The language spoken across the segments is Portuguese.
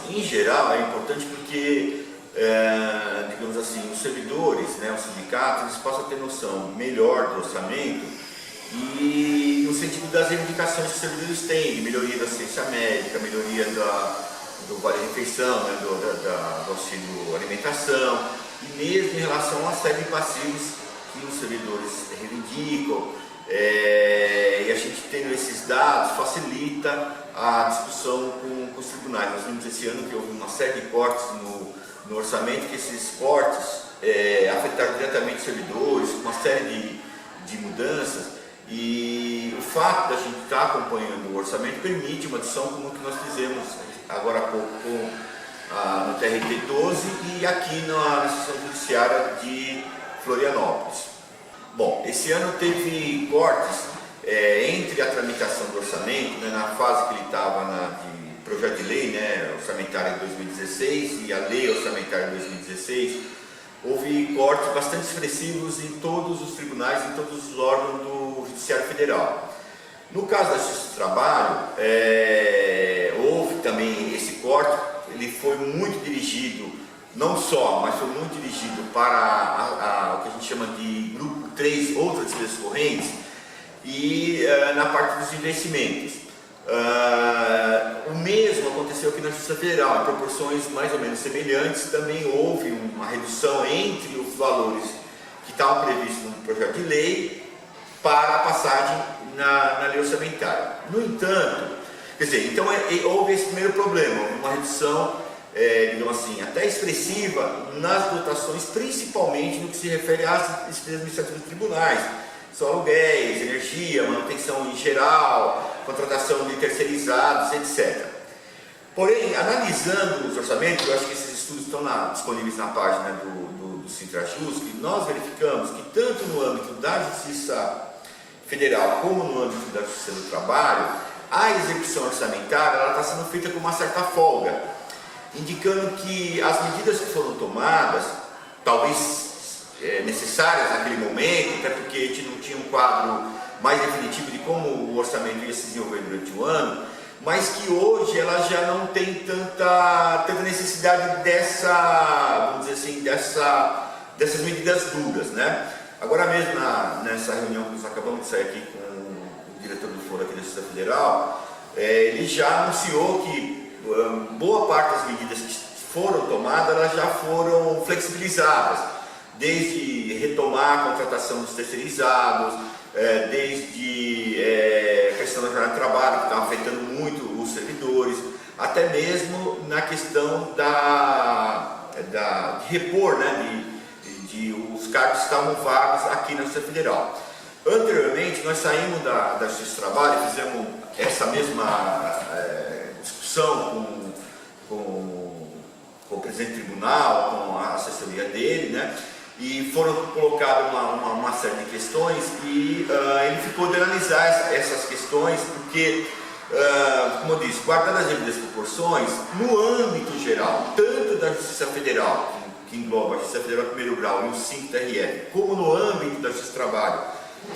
Em geral, é importante porque, digamos assim, os servidores, né, os sindicatos, eles possam ter noção melhor do orçamento e no sentido das reivindicações que os servidores têm, de melhoria da assistência médica, melhoria do vale-refeição, né, do auxílio alimentação, e mesmo em relação a uma série de passivos que os servidores reivindicam. E a gente tendo esses dados facilita a discussão com os tribunais. Nós vimos esse ano que houve uma série de cortes no orçamento, que esses cortes afetaram diretamente os servidores, com uma série de mudanças, e o fato da gente estar acompanhando o orçamento permite uma discussão como o que nós fizemos agora há pouco no TRT 12 e aqui na Sessão Judiciária de Florianópolis. Bom, esse ano teve cortes entre a tramitação do orçamento, né, na fase que ele estava de projeto de lei, né, orçamentária de 2016 e a lei orçamentária de 2016, houve cortes bastante expressivos em todos os tribunais, em todos os órgãos do Judiciário Federal. No caso da Justiça do Trabalho, houve também esse corte, ele foi muito dirigido, não só, mas foi muito dirigido para o que a gente chama de grupo 3, outras despesas correntes, e na parte dos investimentos. O mesmo aconteceu aqui na Justiça Federal, em proporções mais ou menos semelhantes. Também houve uma redução entre os valores que estavam previstos no projeto de lei para a passagem na lei orçamentária. No entanto, quer dizer, então houve esse primeiro problema, uma redução, digamos assim, até expressiva nas dotações, principalmente no que se refere às despesas administrativas dos tribunais. São aluguéis, energia, manutenção em geral, contratação de terceirizados, etc. Porém, analisando os orçamentos, eu acho que esses estudos estão disponíveis na página do Sintrajus, nós verificamos que tanto no âmbito da Justiça Federal como no âmbito da Justiça do Trabalho, a execução orçamentária está sendo feita com uma certa folga, indicando que as medidas que foram tomadas, talvez necessárias naquele momento, até porque a gente não tinha um quadro mais definitivo de como o orçamento ia se desenvolver durante o ano, mas que hoje ela já não tem tanta necessidade vamos dizer assim, dessas medidas duras, né? Agora mesmo nessa reunião que nós acabamos de sair aqui com o diretor do Foro aqui da Justiça Federal, ele já anunciou que boa parte das medidas que foram tomadas, elas já foram flexibilizadas, desde retomar a contratação dos terceirizados, desde a questão da jornada de trabalho, que está afetando muito os servidores, até mesmo na questão de repor, né, de os cargos que estavam vagos aqui na Justiça Federal. Anteriormente, nós saímos da Justiça do Trabalho e fizemos essa mesma discussão com o presidente do tribunal, com a assessoria dele, né? E foram colocadas uma série de questões e ele ficou de analisar essas questões, porque, como eu disse, guardando as devidas proporções, no âmbito geral, tanto da Justiça Federal, que engloba a Justiça Federal de primeiro grau e o 5 TRF, como no âmbito da Justiça do Trabalho,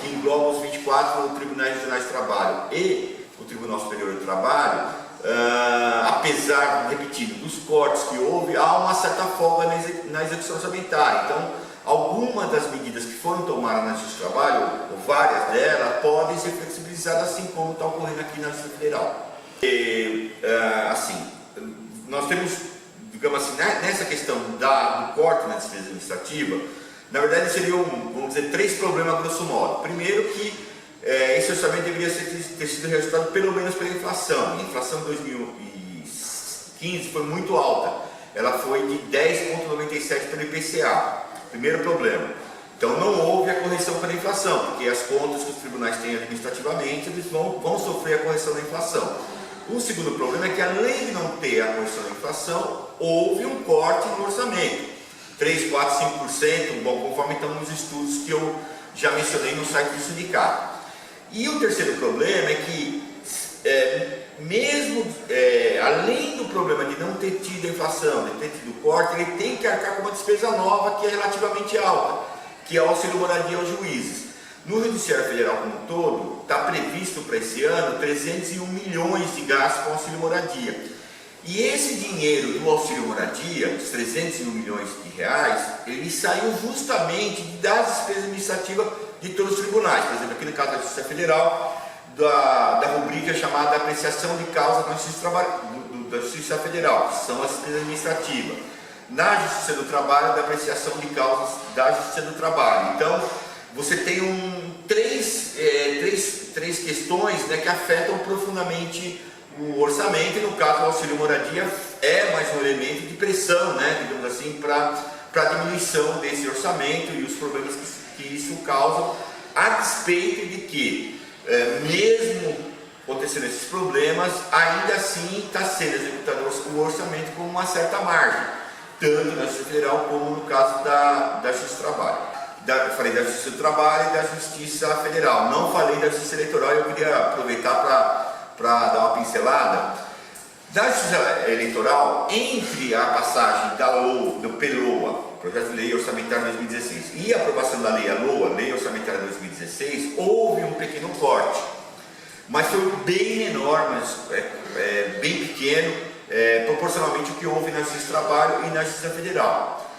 que engloba os 24 Tribunais Regionais de Trabalho e o Tribunal Superior do Trabalho, apesar, repetido, dos cortes que houve, há uma certa folga na execução orçamentária. Então, algumas das medidas que foram tomadas na Justiça do Trabalho, ou várias delas, podem ser flexibilizadas, assim como está ocorrendo aqui na Justiça Federal. Assim, nós temos, digamos assim, nessa questão do corte na despesa administrativa, na verdade seriam, vamos dizer, 3 problemas grosso modo. Primeiro que esse orçamento deveria ter sido reajustado pelo menos pela inflação. A inflação de 2015 foi muito alta, ela foi de 10,97 pelo IPCA. Primeiro problema. Então não houve a correção pela inflação, porque as contas que os tribunais têm administrativamente, eles vão sofrer a correção da inflação. O segundo problema é que, além de não ter a correção da inflação, houve um corte no orçamento. 3, 4, 5%, bom, conforme estão nos estudos que eu já mencionei no site do sindicato. E o terceiro problema é que, mesmo além do problema de não ter tido a inflação, de ter tido corte, ele tem que arcar com uma despesa nova que é relativamente alta, que é o auxílio moradia aos juízes. No Judiciário Federal como um todo, está previsto para esse ano 301 milhões de gastos com auxílio moradia. E esse dinheiro do auxílio moradia, os 301 milhões de reais, ele saiu justamente das despesas administrativas de todos os tribunais. Por exemplo, aqui no caso da Justiça Federal, da rubrica chamada apreciação de causa da Justiça Federal, que são as despesas administrativas. Na Justiça do Trabalho, da apreciação de causas da Justiça do Trabalho. Então, você tem três questões, né, que afetam profundamente o orçamento, e no caso o auxílio moradia é mais um elemento de pressão, né, digamos assim, para a diminuição desse orçamento e os problemas que isso causa, a despeito de que, mesmo acontecendo esses problemas, ainda assim está sendo executado o orçamento com uma certa margem, tanto na Justiça Federal como no caso da Justiça do Trabalho. Eu falei da Justiça do Trabalho e da Justiça Federal, não falei da Justiça Eleitoral, e eu queria aproveitar para dar uma pincelada. Da Justiça Eleitoral, entre a passagem da LOA, do PLOA, Projeto de Lei Orçamentária 2016, e a aprovação da Lei LOA, Lei Orçamentária 2016, houve um pequeno corte, mas foi bem menor, mas bem pequeno, proporcionalmente o que houve na Justiça do Trabalho e na Justiça Federal.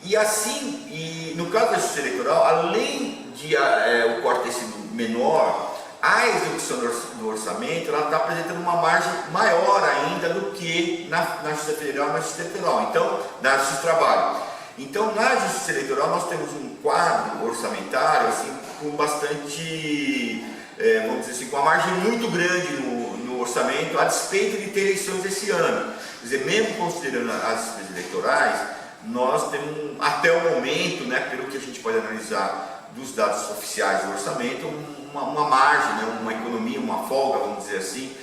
E assim, no caso da Justiça Eleitoral, além de o corte ter sido menor, a execução do orçamento está apresentando uma margem maior ainda do que na Justiça Federal e na Justiça Eleitoral, então, na Justiça do Trabalho. Então, na Justiça Eleitoral, nós temos um quadro orçamentário assim, com bastante, vamos dizer assim, com uma margem muito grande no orçamento, a despeito de ter eleições esse ano. Quer dizer, mesmo considerando as despesas eleitorais, nós temos, até o momento, né, pelo que a gente pode analisar dos dados oficiais do orçamento, uma margem, né, uma economia, uma folga, vamos dizer assim,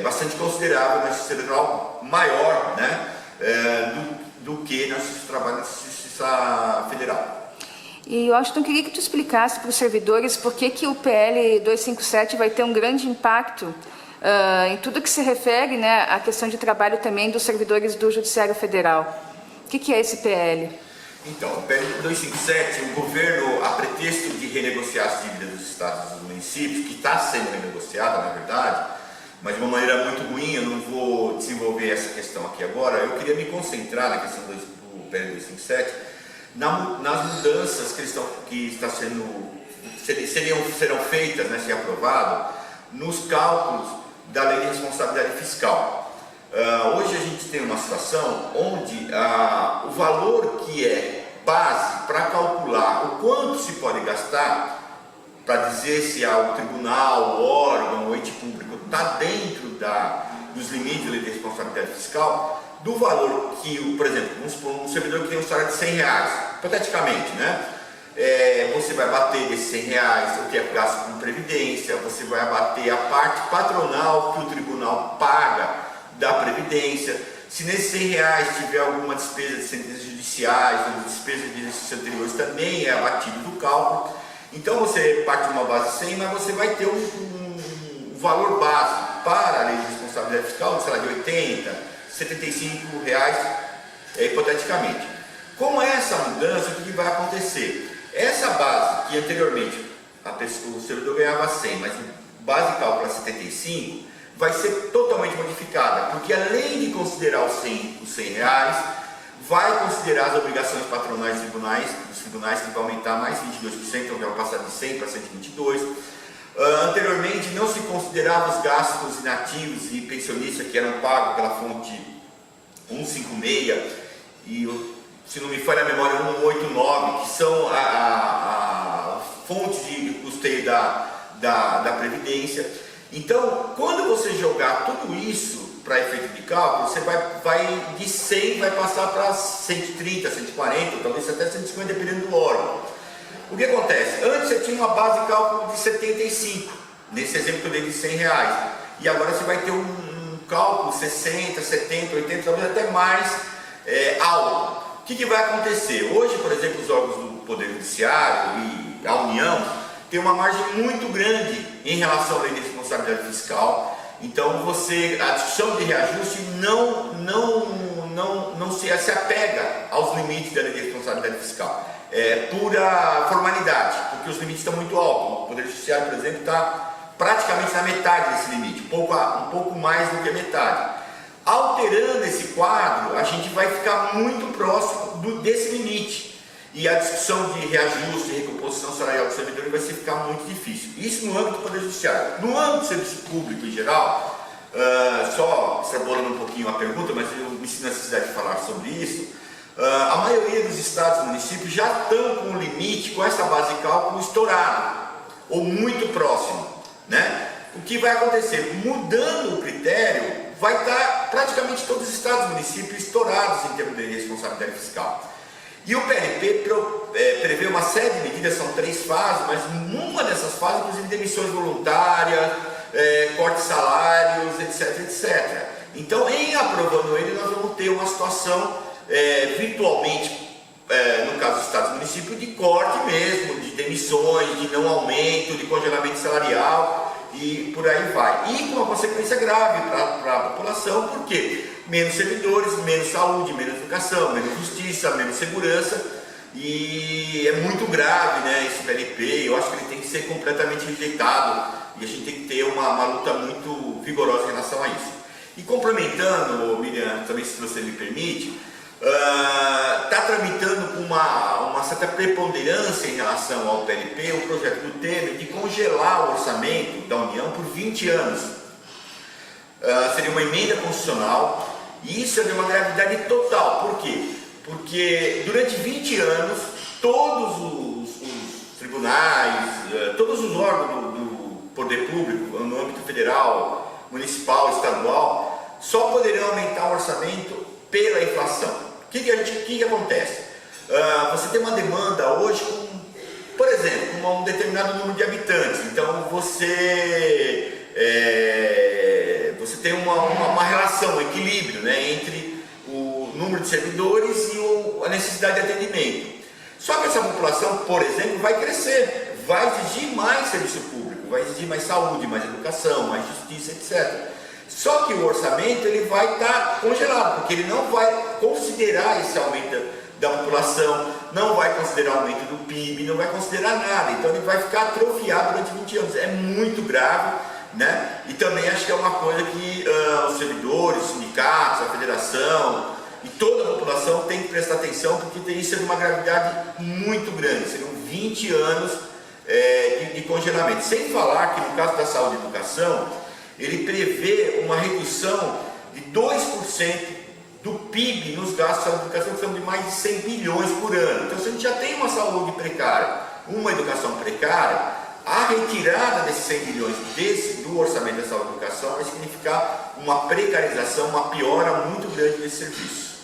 bastante considerável na Justiça Eleitoral, maior, né, do que na Justiça do Trabalho e na Justiça Federal. E Washington, queria que tu explicasse para os servidores por que o PL 257 vai ter um grande impacto em tudo que se refere, né, à questão de trabalho também dos servidores do Judiciário Federal. O que é esse PL? Então, o PL 257, o governo, a pretexto de renegociar as dívidas dos estados e dos municípios, que está sendo renegociada, na verdade, mas de uma maneira muito ruim, eu não vou desenvolver essa questão aqui agora, eu queria me concentrar na questão do PL 257, nas mudanças serão feitas, né, se aprovado, nos cálculos da Lei de Responsabilidade Fiscal. Hoje a gente tem uma situação onde o valor que é base para calcular o quanto se pode gastar, para dizer se o tribunal, o órgão, o ente público está dentro dos limites da Lei de Responsabilidade Fiscal, do valor que, por exemplo, vamos supor, um servidor que tem um salário de R$100, hipoteticamente, né? Você vai abater desses R$100 o que é gasto com previdência, você vai abater a parte patronal que o tribunal paga da Previdência. Se nesses R$100 tiver alguma despesa de sentenças judiciais ou despesas de exercícios anteriores, também é abatido do cálculo. Então você parte de uma base 100, mas você vai ter um valor base para a Lei de Responsabilidade Fiscal, sei lá, de R$80, R$75, hipoteticamente. Com essa mudança, o que vai acontecer? Essa base, que anteriormente o servidor ganhava 100, mas base de cálculo é 75, vai ser totalmente modificada, porque além de considerar os R$100, vai considerar as obrigações patronais dos tribunais, que vai aumentar mais 22%, então vai passar de 100 para 122%. Anteriormente não se considerava os gastos inativos e pensionistas que eram pagos pela fonte 156 e, se não me falha a memória, 189, que são a fonte de custeio da Previdência. Então, quando você jogar tudo isso para efeito de cálculo, você vai de 100 vai passar para 130, 140, talvez até 150, dependendo do órgão. O que acontece? Antes você tinha uma base de cálculo de 75, nesse exemplo que eu dei de R$100, e agora você vai ter um cálculo 60, 70, 80, talvez até mais alto. O que vai acontecer? Hoje, por exemplo, os órgãos do Poder Judiciário e a União tem uma margem muito grande em relação à Lei de Responsabilidade Fiscal. Então a discussão de reajuste não se apega aos limites da Lei de Responsabilidade Fiscal. É pura formalidade, porque os limites estão muito altos. O Poder Judiciário, por exemplo, está praticamente na metade desse limite, um pouco mais do que a metade. Ao alterando esse quadro, a gente vai ficar muito próximo desse limite. E a discussão de reajuste e recomposição salarial do servidor vai ficar muito difícil. Isso no âmbito do Poder Judiciário. No âmbito do serviço público em geral, só extrapolando um pouquinho a pergunta, mas eu me sinto a necessidade de falar sobre isso, a maioria dos estados e municípios já estão com o limite, com essa base de cálculo estourado, ou muito próximo, né? O que vai acontecer? Mudando o critério, vai estar praticamente todos os estados e municípios estourados em termos de responsabilidade fiscal. E o PLP prevê uma série de medidas, são 3 fases, mas numa dessas fases, inclusive demissões voluntárias, corte de salários, etc, etc. Então, em aprovando ele, nós vamos ter uma situação virtualmente, no caso dos estados e municípios, de corte mesmo, de demissões, de não aumento, de congelamento salarial, e por aí vai. E com uma consequência grave para a população, porque menos servidores, menos saúde, menos educação, menos justiça, menos segurança, e é muito grave, né, esse PLP. Eu acho que ele tem que ser completamente rejeitado, e a gente tem que ter uma luta muito vigorosa em relação a isso. E complementando, Miriam, também se você me permite, está tramitando com uma certa preponderância em relação ao PLP o projeto do Temer de congelar o orçamento da União por 20 anos. Seria uma emenda constitucional, e isso é de uma gravidade total. Por quê? Porque durante 20 anos todos os tribunais, todos os órgãos do poder público, no âmbito federal, municipal, estadual, só poderão aumentar o orçamento pela inflação. O que acontece? Você tem uma demanda hoje por exemplo, com um determinado número de habitantes. Então você tem uma relação, um equilíbrio, né, entre o número de servidores e a necessidade de atendimento. Só que essa população, por exemplo, vai crescer, vai exigir mais serviço público, vai exigir mais saúde, mais educação, mais justiça, etc. Só que o orçamento ele vai estar congelado, porque ele não vai considerar esse aumento da população, não vai considerar o aumento do PIB, não vai considerar nada. Então ele vai ficar atrofiado durante 20 anos. É muito grave, né? E também acho que é uma coisa que os servidores, os sindicatos, a federação e toda a população tem que prestar atenção, porque isso é de uma gravidade muito grande. Seriam 20 anos de congelamento. Sem falar que no caso da saúde e educação, ele prevê uma redução de 2% do PIB nos gastos de educação, que são de mais de 100 bilhões por ano. Então, se a gente já tem uma saúde precária, uma educação precária, a retirada desses 100 bilhões do orçamento da saúde e educação vai significar uma precarização, uma piora muito grande desse serviço.